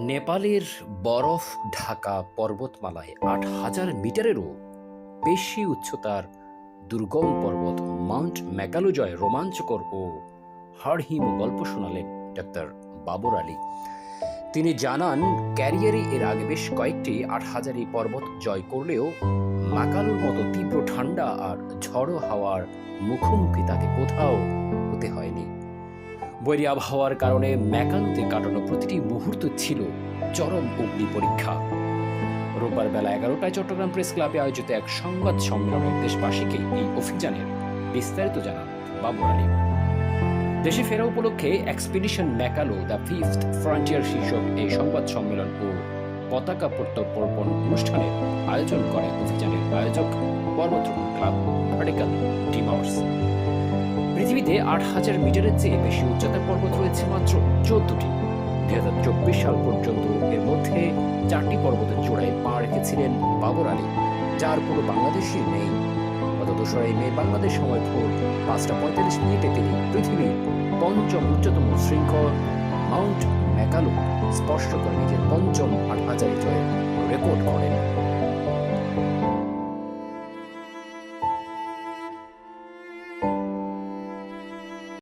নেপালের বরফ ঢাকা পর্বতমালায় ৮,০০০ মিটারেরও বেশি উচ্চতার দুর্গম পর্বত মাউন্ট ম্যাকালুজয় রোমাঞ্চকর ও হাড়হিম গল্প শোনালেন ডাক্তার বাবর আলী। তিনি জানান, ক্যারিয়ারে এর আগে বেশ কয়েকটি ৮,০০০ পর্বত জয় করলেও ম্যাকালুর মতো তীব্র ঠান্ডা আর ঝড়ো হাওয়ার মুখোমুখি তাকে কোথাও হতে হয়নি। বৈরী আবহাওয়ার কারণে ম্যাকালুতে কাটানো প্রতিটি মুহূর্ত ছিল চরম অগ্নি পরীক্ষা। রোববার বেলা ১১টায় চট্টগ্রাম প্রেস ক্লাবে আয়োজিত এক সংবাদ সম্মেলনে দেশবাসীকে এই অভিযানের বিস্তারিত জানান বাবর আলী। দেশে ফেরা উপলক্ষে এক্সপিডিশন ম্যাকালো দ্য ফিফথ ফ্রন্টিয়ার শীর্ষক এই সংবাদ সম্মেলন ও পতাকা প্রত্যর্পণ অনুষ্ঠানের আয়োজন করে অভিযানের আয়োজক পর্বতারোহণ ক্লাব ভার্টিক্যাল ডিমার্স। পৃথিবীতে ৮,০০০ মিটারের চেয়ে বেশি উচ্চতার পর্বত রয়েছে মাত্র ১৪টি। ২০২৪ সাল পর্যন্ত এর মধ্যে ৪টি পর্বতের চূড়ায় পা রেখেছিলেন বাবর আলী, যার পুরো বাংলাদেশই নেই। গত ২রা মে বাংলাদেশ সময় ভোর ৫টা ৪৫ তিনি পৃথিবীর পঞ্চম উচ্চতম শৃঙ্গ মাউন্ট ম্যাকালু স্পর্শ করে নিজের পঞ্চম ৮,০০০ জয়ের রেকর্ড করেন।